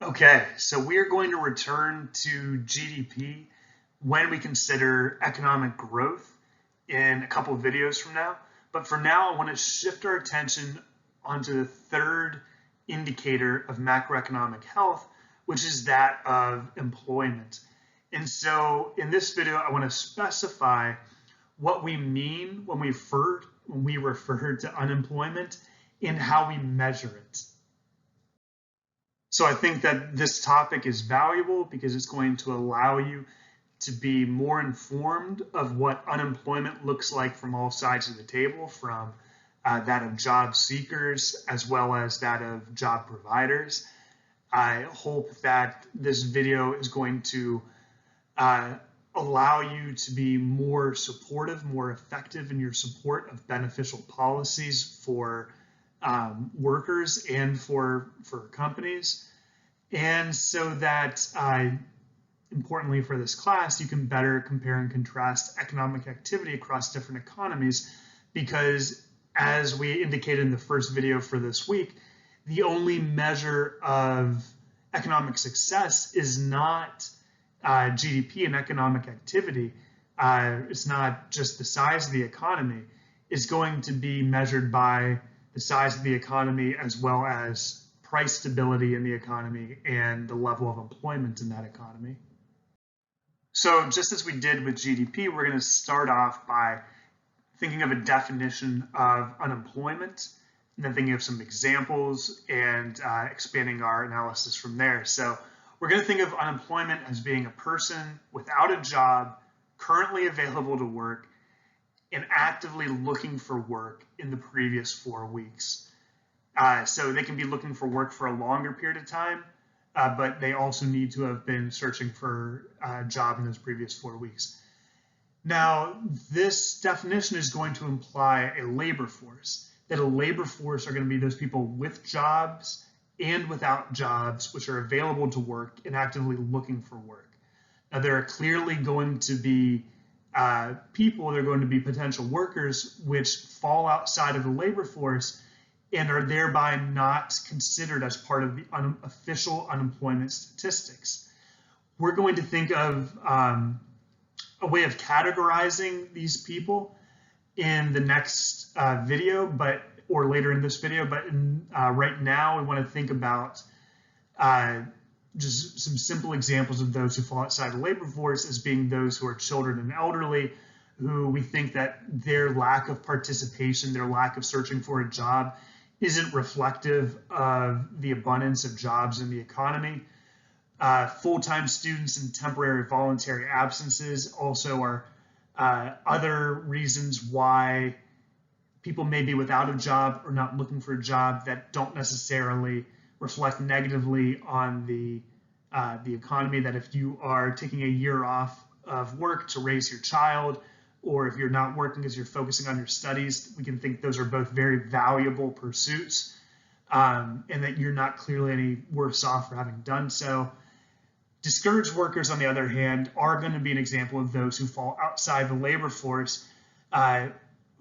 Okay, so we are going to return to GDP when we consider economic growth in a couple of videos from now. But for now, I want to shift our attention onto the third indicator of macroeconomic health, which is that of employment. And so in this video, I want to specify what we mean when we refer to unemployment and how we measure it. So I think that this topic is valuable because it's going to allow you to be more informed of what unemployment looks like from all sides of the table, from that of job seekers as well as that of job providers. I hope that this video is going to allow you to be more supportive, more effective in your support of beneficial policies for workers and for companies. And so that, importantly for this class, you can better compare and contrast economic activity across different economies, because as we indicated in the first video for this week, the only measure of economic success is not GDP and economic activity. It's not just the size of the economy. It's going to be measured by the size of the economy as well as price stability in the economy and the level of employment in that economy. So just as we did with GDP, we're going to start off by thinking of a definition of unemployment, and then thinking of some examples and expanding our analysis from there. So we're going to think of unemployment as being a person without a job, currently available to work, and actively looking for work in the previous 4 weeks. So they can be looking for work for a longer period of time, but they also need to have been searching for a job in those previous 4 weeks. Now, this definition is going to imply a labor force, that a labor force are going to be those people with jobs and without jobs, which are available to work and actively looking for work. Now, there are clearly going to be people, they're going to be potential workers, which fall outside of the labor force and are thereby not considered as part of the official unemployment statistics. We're going to think of a way of categorizing these people in the next video, or later in this video, but right now we want to think about just some simple examples of those who fall outside the labor force as being those who are children and elderly, who we think that their lack of participation, their lack of searching for a job isn't reflective of the abundance of jobs in the economy. Full-time students and temporary voluntary absences also are other reasons why people may be without a job or not looking for a job that don't necessarily reflect negatively on the economy. That if you are taking a year off of work to raise your child, or if you're not working because you're focusing on your studies, we can think those are both very valuable pursuits, and that you're not clearly any worse off for having done so. Discouraged workers, on the other hand, are going to be an example of those who fall outside the labor force,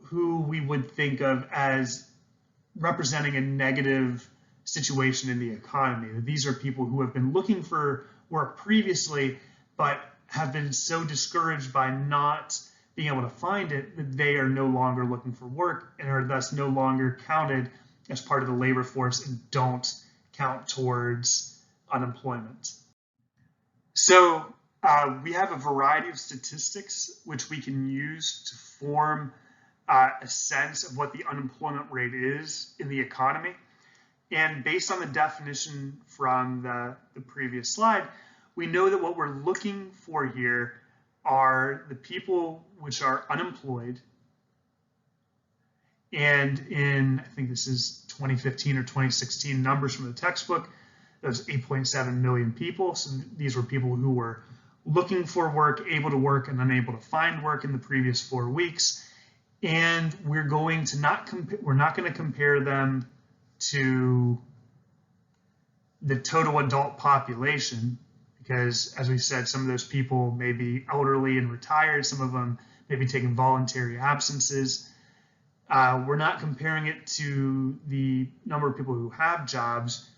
who we would think of as representing a negative situation in the economy. These are people who have been looking for work previously, but have been so discouraged by not being able to find it that they are no longer looking for work and are thus no longer counted as part of the labor force and don't count towards unemployment. So we have a variety of statistics which we can use to form a sense of what the unemployment rate is in the economy. And based on the definition from the previous slide, we know that what we're looking for here are the people which are unemployed. And in, I think this is 2015 or 2016 numbers from the textbook, that was 8.7 million people. So these were people who were looking for work, able to work, and unable to find work in the previous 4 weeks. And we're going to we're not going to compare them to the total adult population, because as we said, some of those people may be elderly and retired, some of them may be taking voluntary absences. We're not comparing it to the number of people who have jobs.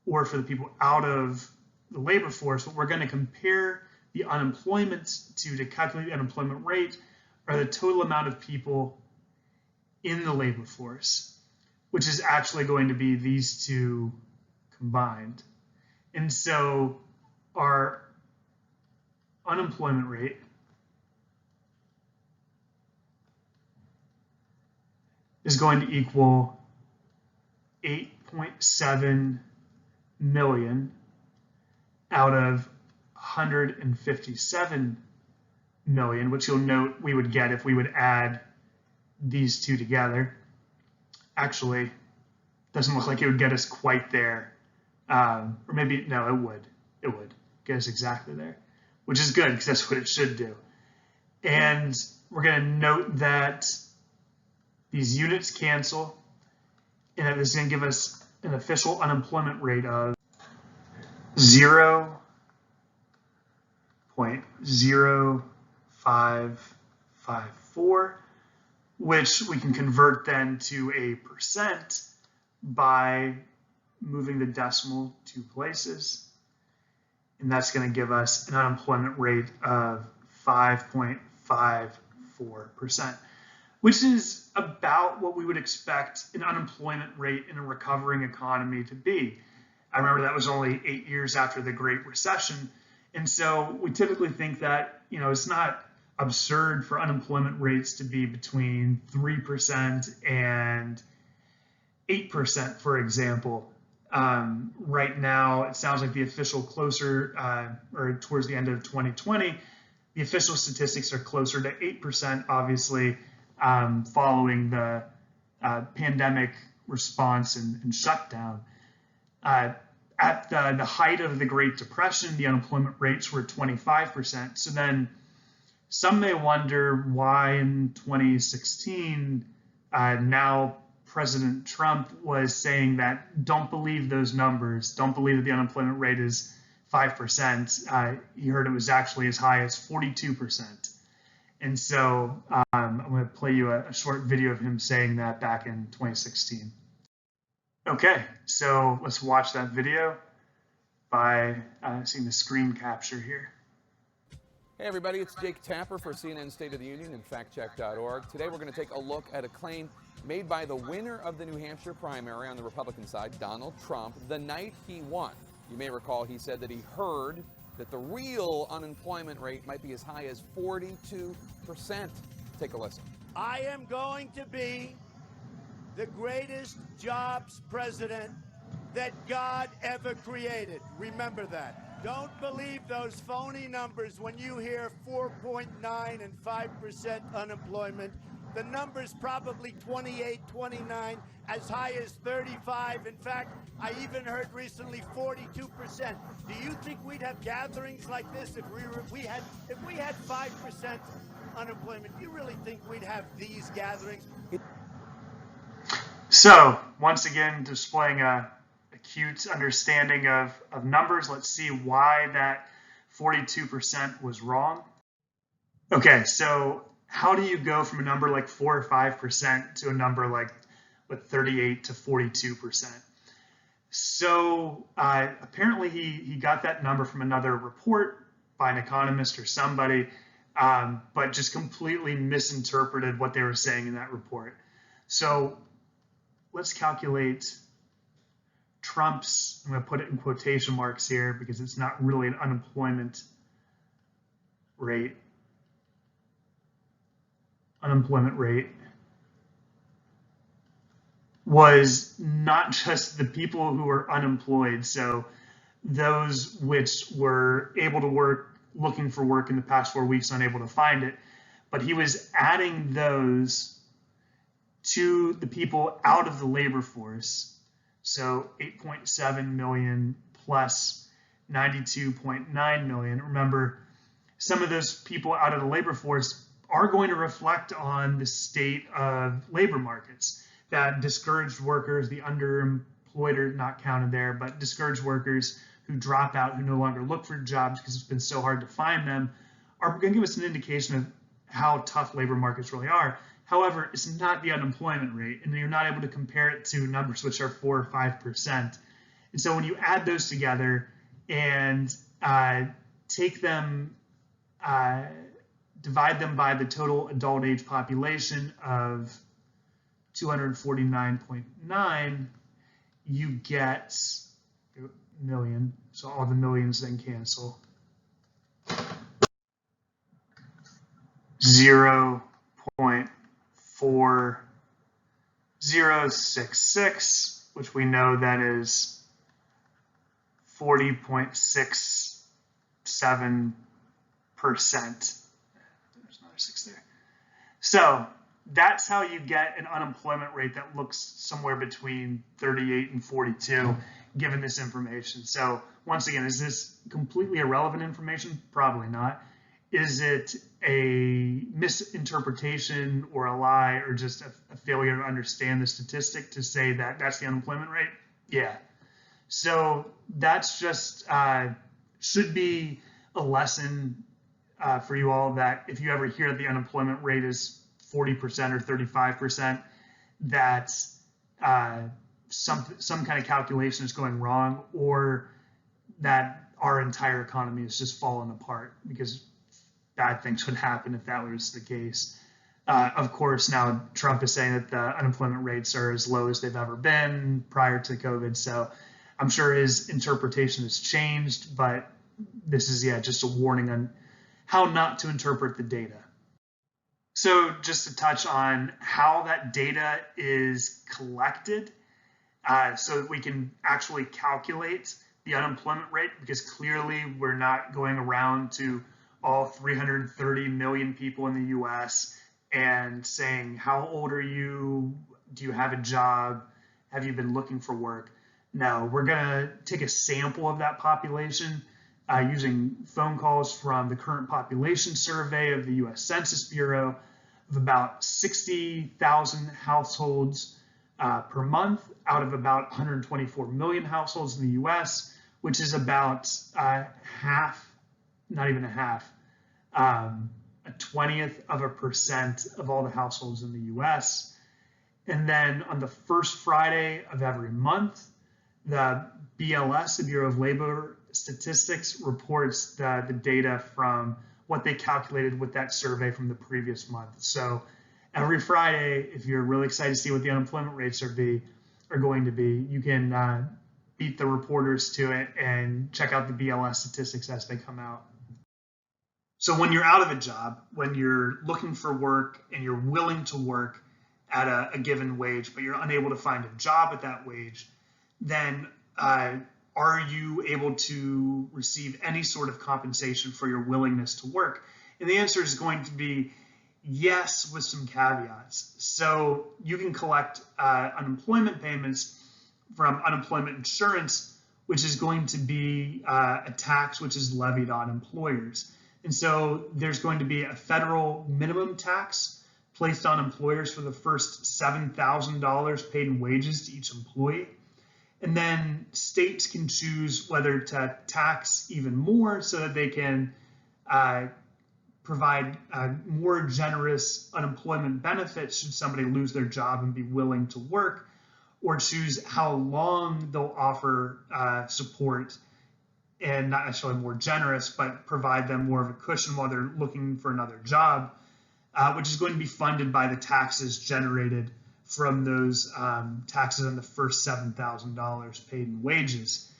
or for the people out of the labor force, what we're going to compare the unemployment to calculate the unemployment rate are the total amount of people in the labor force, which is actually going to be these two combined. And so our unemployment rate is going to equal 8.7 million out of 157 million, which you'll note we would get if we would add these two together. Actually, doesn't look like it would get us quite there. Or maybe, no, it would. It would get us exactly there, which is good because that's what it should do. And we're going to note that these units cancel, and that this is going to give us an official unemployment rate of 0.0554, which we can convert then to a percent by moving the decimal 2 places. And that's going to give us an unemployment rate of 5.54%, which is about what we would expect an unemployment rate in a recovering economy to be. I remember that was only 8 years after the Great Recession. And so we typically think that, it's not absurd for unemployment rates to be between 3% and 8%, for example. Right now, it sounds like the official or towards the end of 2020, the official statistics are closer to 8%, obviously, following the pandemic response and shutdown. At the height of the Great Depression, the unemployment rates were 25%. So then some may wonder why in 2016, now President Trump was saying that don't believe those numbers, don't believe that the unemployment rate is 5%. He heard it was actually as high as 42%. And so I'm going to play you a short video of him saying that back in 2016. Okay, so let's watch that video by seeing the screen capture here. Hey everybody, it's Jake Tapper for CNN State of the Union and factcheck.org. Today we're going to take a look at a claim made by the winner of the New Hampshire primary on the Republican side, Donald Trump, the night he won. You may recall he said that he heard that the real unemployment rate might be as high as 42%. Take a listen. I am going to be the greatest jobs president that God ever created. Remember that. Don't believe those phony numbers when you hear 4.9 and 5% unemployment. The number's probably 28, 29, as high as 35. In fact, I even heard recently 42%. Do you think we'd have gatherings like this if we had 5% unemployment? Do you really think we'd have these gatherings? So once again, displaying a acute understanding of numbers. Let's see why that 42% was wrong. Okay, so how do you go from a number like 4 or 5% to a number like 38 to 42%? So apparently he got that number from another report by an economist or somebody, but just completely misinterpreted what they were saying in that report. So let's calculate Trump's, I'm going to put it in quotation marks here because it's not really an unemployment rate. Unemployment rate was not just the people who were unemployed, so those which were able to work, looking for work in the past 4 weeks, unable to find it, but he was adding those to the people out of the labor force. So 8.7 million plus 92.9 million. Remember, some of those people out of the labor force are going to reflect on the state of labor markets. That discouraged workers, the underemployed are not counted there, but discouraged workers who drop out, who no longer look for jobs because it's been so hard to find them, are going to give us an indication of how tough labor markets really are. However, it's not the unemployment rate, and you're not able to compare it to numbers which are 4 or 5%. And so when you add those together and take them, divide them by the total adult age population of 249.9, you get million. So all the millions then cancel. 0.4066, which we know that is 40.67%. There's another 6 there. So that's how you get an unemployment rate that looks somewhere between 38 and 42, given this information. So once again, is this completely irrelevant information? Probably not. Is it a misinterpretation or a lie or just a failure to understand the statistic to say that that's the unemployment rate? Yeah. So that's just should be a lesson for you all, that if you ever hear the unemployment rate is 40% or 35%, that some kind of calculation is going wrong, or that our entire economy is just falling apart, because bad things would happen if that was the case. Of course, now Trump is saying that the unemployment rates are as low as they've ever been prior to COVID. So I'm sure his interpretation has changed, but this is, just a warning on how not to interpret the data. So just to touch on how that data is collected, so that we can actually calculate the unemployment rate, because clearly we're not going around to all 330 million people in the US and saying, how old are you? Do you have a job? Have you been looking for work? No, we're gonna take a sample of that population using phone calls from the current population survey of the US Census Bureau of about 60,000 households per month out of about 124 million households in the US, which is about half, not even a half, a 0.20% of all the households in the US. And then on the first Friday of every month, the BLS, the Bureau of Labor Statistics, reports the data from what they calculated with that survey from the previous month. So every Friday, if you're really excited to see what the unemployment rates are going to be, you can beat the reporters to it and check out the BLS statistics as they come out. So when you're out of a job, when you're looking for work and you're willing to work at a given wage, but you're unable to find a job at that wage, then are you able to receive any sort of compensation for your willingness to work? And the answer is going to be yes, with some caveats. So you can collect unemployment payments from unemployment insurance, which is going to be a tax which is levied on employers. And so there's going to be a federal minimum tax placed on employers for the first $7,000 paid in wages to each employee. And then states can choose whether to tax even more so that they can provide more generous unemployment benefits should somebody lose their job and be willing to work, or choose how long they'll offer support, and not necessarily more generous, but provide them more of a cushion while they're looking for another job, which is going to be funded by the taxes generated from those taxes on the first $7,000 paid in wages.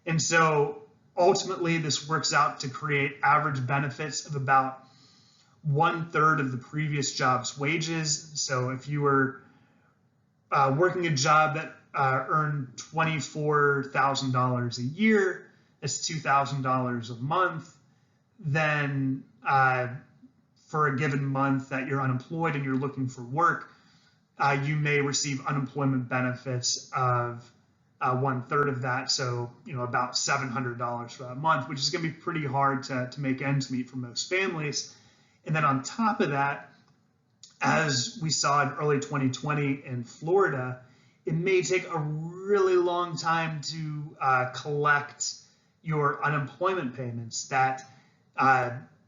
And so ultimately, this works out to create average benefits of about 1/3 of the previous job's wages. So if you were working a job that earned $24,000 a year, it's $2,000 a month, then for a given month that you're unemployed and you're looking for work, you may receive unemployment benefits of 1/3 of that, so about $700 for that month, which is going to be pretty hard to make ends meet for most families. And then on top of that, as we saw in early 2020 in Florida, it may take a really long time to collect your unemployment payments, that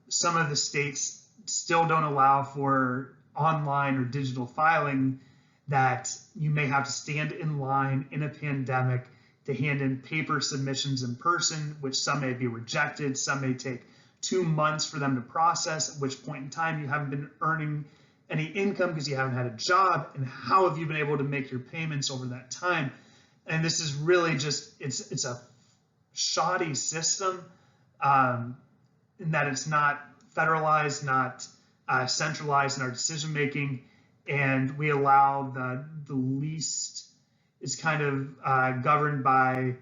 some of the states still don't allow for online or digital filing, that you may have to stand in line in a pandemic, to hand in paper submissions in person, which some may be rejected, some may take 2 months for them to process, at which point in time you haven't been earning any income because you haven't had a job, and how have you been able to make your payments over that time? And this is really just, it's a shoddy system in that it's not federalized, not centralized in our decision making, and we allow the least is kind of governed by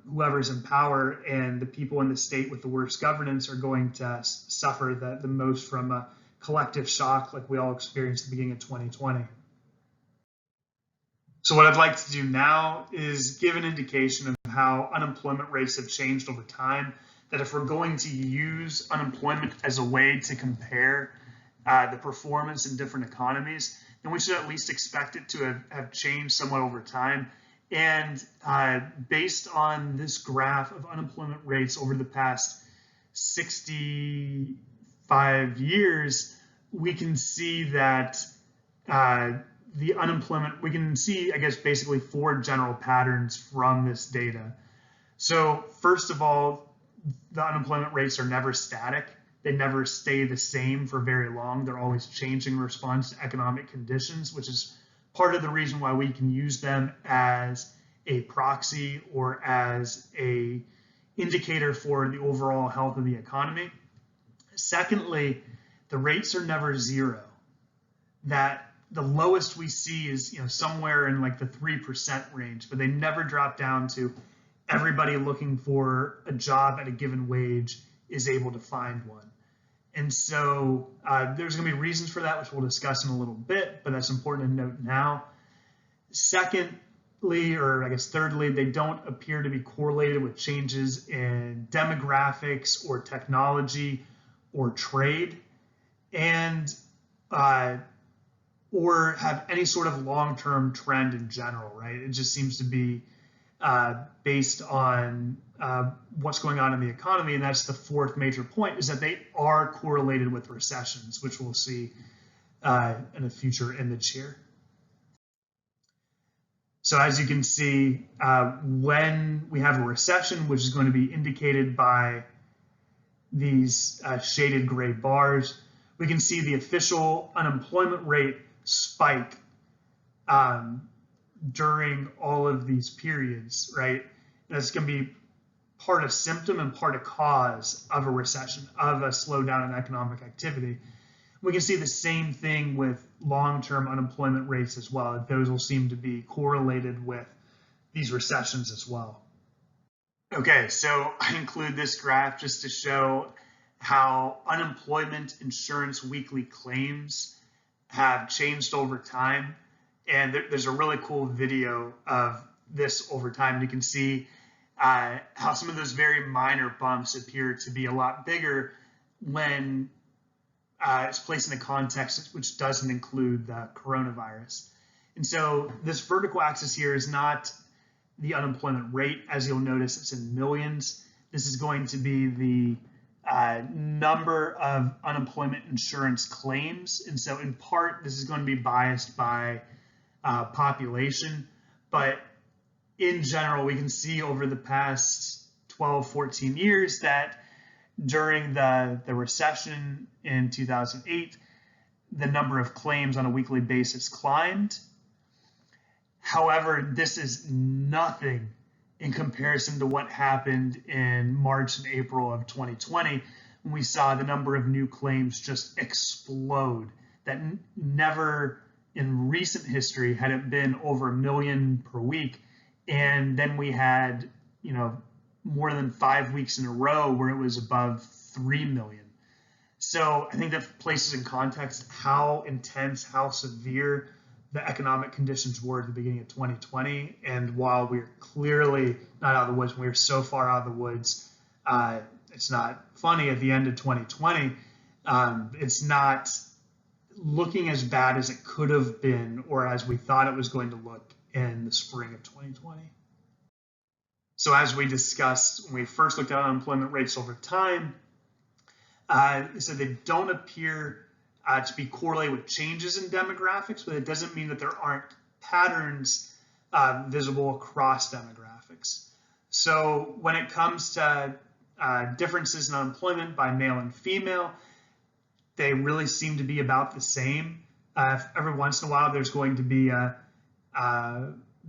whoever's in power, and the people in the state with the worst governance are going to suffer the most from a collective shock like we all experienced at the beginning of 2020. So what I'd like to do now is give an indication of how unemployment rates have changed over time, that if we're going to use unemployment as a way to compare the performance in different economies, then we should at least expect it to have changed somewhat over time. And based on this graph of unemployment rates over the past 65 years, we can see that the unemployment, we can see, I guess, basically 4 general patterns from this data. So first of all, the unemployment rates are never static. They never stay the same for very long. They're always changing in response to economic conditions, which is part of the reason why we can use them as a proxy or as a indicator for the overall health of the economy. Secondly, the rates are never zero. That the lowest we see is somewhere in like the 3% range, but they never drop down to everybody looking for a job at a given wage is able to find one. And so there's going to be reasons for that, which we'll discuss in a little bit, but that's important to note now. Secondly, or I guess thirdly, they don't appear to be correlated with changes in demographics or technology or trade, and or have any sort of long-term trend in general, right? It just seems to be based on what's going on in the economy, and that's the fourth major point, is that they are correlated with recessions, which we'll see in a future image here. So as you can see, when we have a recession, which is going to be indicated by these shaded gray bars, we can see the official unemployment rate spike during all of these periods, right? And it's going to be part of symptom and part of cause of a recession, of a slowdown in economic activity. We can see the same thing with long-term unemployment rates as well. Those will seem to be correlated with these recessions as well. Okay, so I include this graph just to show how unemployment insurance weekly claims have changed over time. And there's a really cool video of this over time. You can see how some of those very minor bumps appear to be a lot bigger when it's placed in a context which doesn't include the coronavirus. And so this vertical axis here is not the unemployment rate. As you'll notice, it's in millions. This is going to be the number of unemployment insurance claims. And so in part, this is going to be biased by population, but in general, we can see over the past 12, 14 years that during the recession in 2008, the number of claims on a weekly basis climbed. However, this is nothing in comparison to what happened in March and April of 2020, when we saw the number of new claims just explode. That never in recent history had it been over 1 million per week. And then we had, more than 5 weeks in a row where it was above 3 million. So I think that places in context how intense, how severe the economic conditions were at the beginning of 2020. And while we're clearly not out of the woods, we're so far out of the woods, it's not funny at the end of 2020. It's not looking as bad as it could have been or as we thought it was going to look in the spring of 2020. So as we discussed when we first looked at unemployment rates over time, so they don't appear to be correlated with changes in demographics, but it doesn't mean that there aren't patterns visible across demographics. So when it comes to differences in unemployment by male and female, they really seem to be about the same. Every once in a while, there's going to be a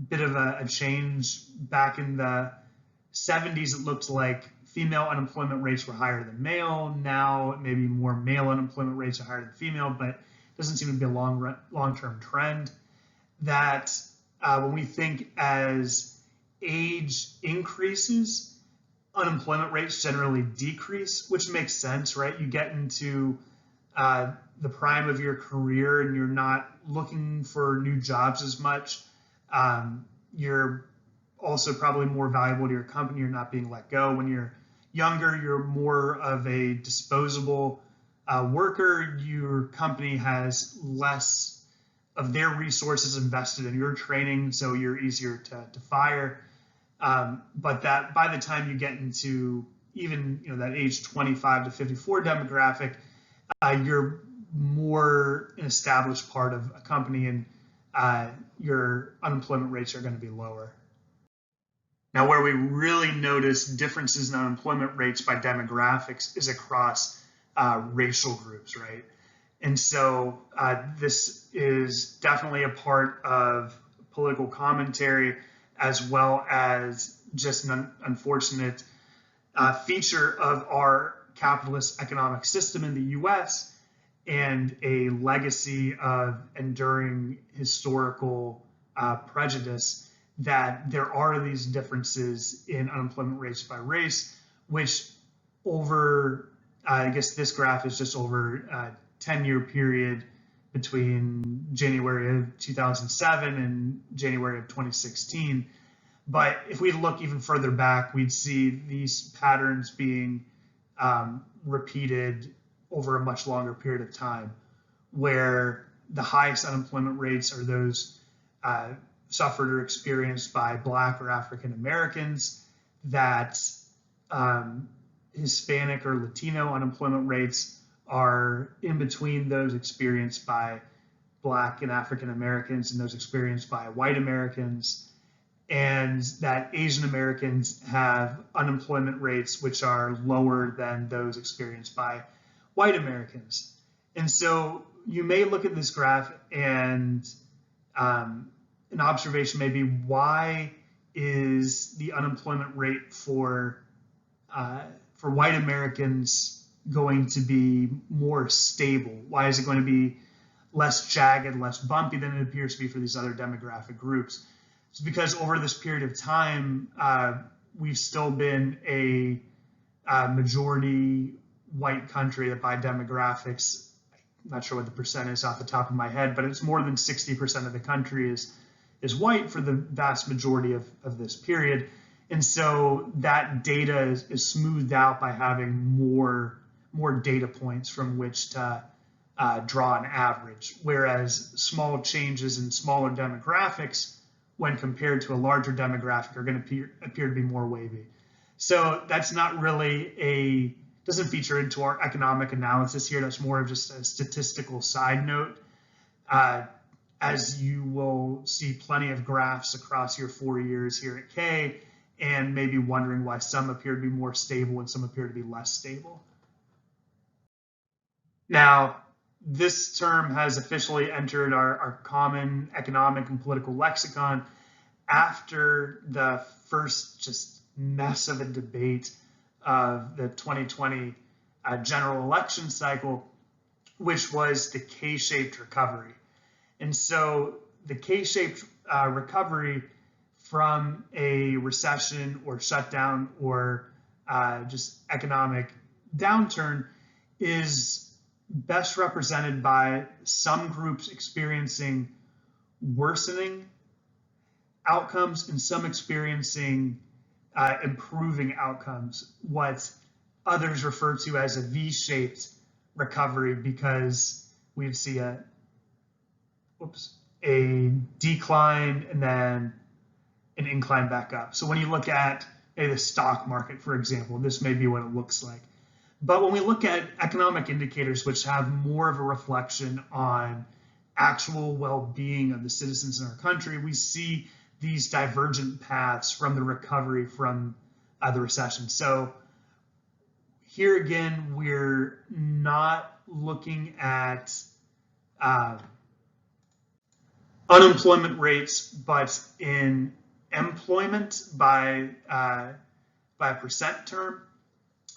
bit of a change. Back in the 70s, it looked like female unemployment rates were higher than male. Now, maybe more male unemployment rates are higher than female, but it doesn't seem to be a long-term trend. That when we think as age increases, unemployment rates generally decrease, which makes sense, right? You get into the prime of your career and you're not looking for new jobs as much. You're also probably more valuable to your company. You're not being let go. When you're younger, you're more of a disposable worker. Your company has less of their resources invested in your training, so you're easier to fire. But that by the time you get into even that age 25 to 54 demographic, you're more an established part of a company, and your unemployment rates are going to be lower. Now, where we really notice differences in unemployment rates by demographics is across racial groups, right? And so this is definitely a part of political commentary, as well as just an unfortunate feature of our capitalist economic system in the US, and a legacy of enduring historical prejudice, that there are these differences in unemployment rates by race, which over, I guess this graph is just over a 10-year period between January of 2007 and January of 2016. But if we look even further back, we'd see these patterns being repeated over a much longer period of time, where the highest unemployment rates are those suffered or experienced by Black or African Americans, that Hispanic or Latino unemployment rates are in between those experienced by Black and African Americans and those experienced by white Americans, and that Asian Americans have unemployment rates which are lower than those experienced by white Americans. And so you may look at this graph and an observation may be, why is the unemployment rate for white Americans going to be more stable? Why is it going to be less jagged, less bumpy than it appears to be for these other demographic groups? It's because over this period of time, we've still been a majority white country that by demographics, I'm not sure what the percent is off the top of my head, but it's more than 60% of the country is white for the vast majority of this period. And so that data is smoothed out by having more data points from which to draw an average, whereas small changes in smaller demographics, when compared to a larger demographic, are going to appear to be more wavy. So that's not really doesn't feature into our economic analysis here. That's more of just a statistical side note. As you will see plenty of graphs across your 4 years here at K, and maybe wondering why some appear to be more stable and some appear to be less stable. Now, this term has officially entered our common economic and political lexicon after the first just mess of a debate of the 2020 general election cycle, which was the K-shaped recovery. And so the K-shaped recovery from a recession or shutdown or just economic downturn is best represented by some groups experiencing worsening outcomes and some experiencing improving outcomes, what others refer to as a V-shaped recovery, because we'd see a decline and then an incline back up. So when you look at the stock market, for example, this may be what it looks like. But when we look at economic indicators which have more of a reflection on actual well-being of the citizens in our country, we see these divergent paths from the recovery from the recession. So here again, we're not looking at unemployment rates, but in employment by percent term.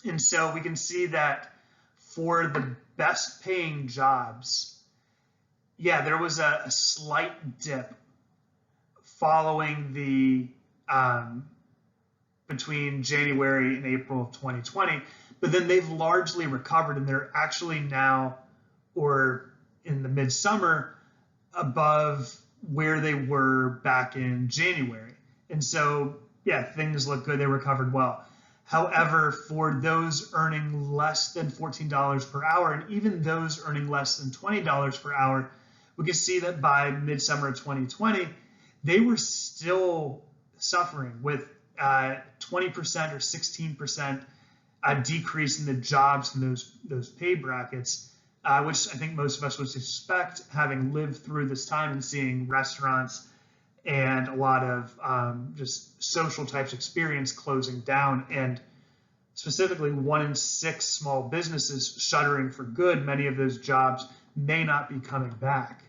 And so we can see that for the best paying jobs, yeah, there was a slight dip following the between January and April of 2020, but then they've largely recovered, and they're actually now, or in the midsummer, above where they were back in January. And so, yeah, things look good. They recovered well. However, for those earning less than $14 per hour, and even those earning less than $20 per hour, we can see that by midsummer of 2020, they were still suffering with 20% or 16% decrease in the jobs in those pay brackets, which I think most of us would suspect, having lived through this time and seeing restaurants and a lot of just social types experience closing down, and specifically 1 in 6 small businesses shuttering for good. Many of those jobs may not be coming back.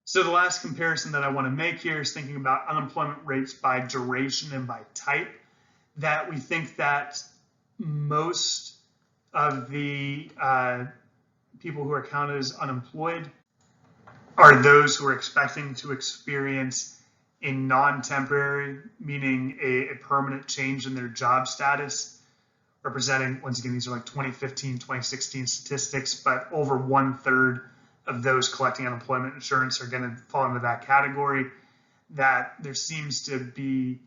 So the last comparison that I want to make here is thinking about unemployment rates by duration and by type, that we think that most of the people who are counted as unemployed are those who are expecting to experience a non-temporary, meaning a permanent change in their job status, representing, once again, these are like 2015, 2016 statistics, but over 1/3 of those collecting unemployment insurance are going to fall into that category. That there seems to be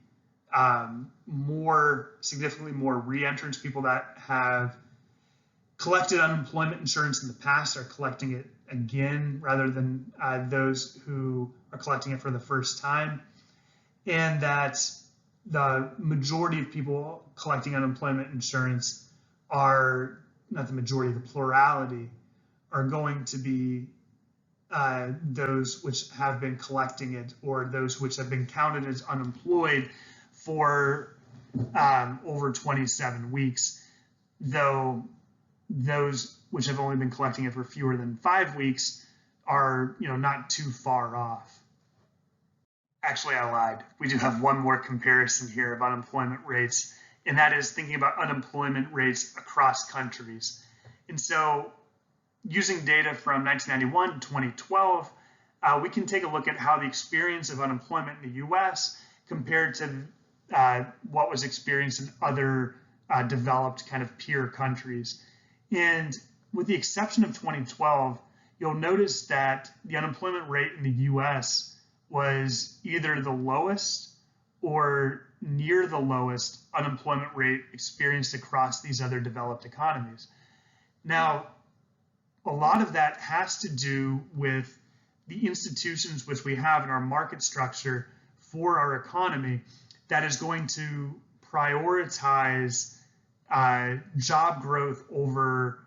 significantly more re-entrants, people that have collected unemployment insurance in the past are collecting it again, rather than those who are collecting it for the first time. And that the majority of people collecting unemployment insurance are, not the majority, the plurality, are going to be those which have been collecting it, or those which have been counted as unemployed for over 27 weeks, though those which have only been collecting it for fewer than 5 weeks are, not too far off. Actually, I lied. We do have one more comparison here of unemployment rates, and that is thinking about unemployment rates across countries. And so, using data from 1991 to 2012, we can take a look at how the experience of unemployment in the U.S. compared to what was experienced in other developed kind of peer countries. And with the exception of 2012, you'll notice that the unemployment rate in the U.S. was either the lowest or near the lowest unemployment rate experienced across these other developed economies. Now, a lot of that has to do with the institutions which we have in our market structure for our economy that is going to prioritize job growth over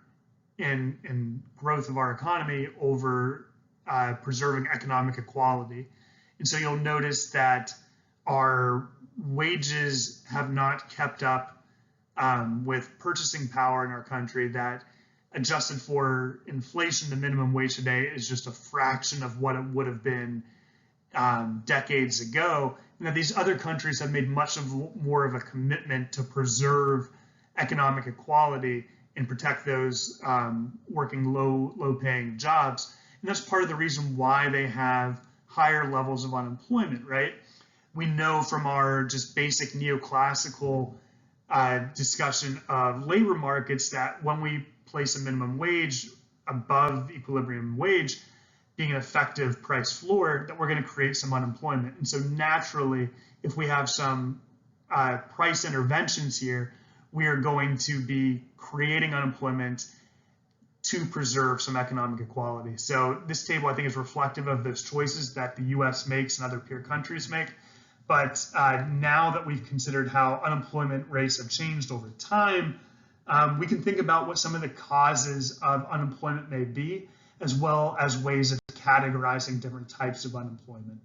and growth of our economy over preserving economic equality. And so you'll notice that our wages have not kept up with purchasing power in our country, that adjusted for inflation, the minimum wage today is just a fraction of what it would have been decades ago. And that these other countries have made much more of a commitment to preserve economic equality and protect those working low-paying jobs. And that's part of the reason why they have higher levels of unemployment, right? We know from our just basic neoclassical discussion of labor markets that when we place a minimum wage above equilibrium wage, being an effective price floor, that we're going to create some unemployment. And so naturally, if we have some price interventions here, we are going to be creating unemployment to preserve some economic equality. So this table, I think, is reflective of those choices that the US makes and other peer countries make. But now that we've considered how unemployment rates have changed over time, we can think about what some of the causes of unemployment may be, as well as ways of categorizing different types of unemployment.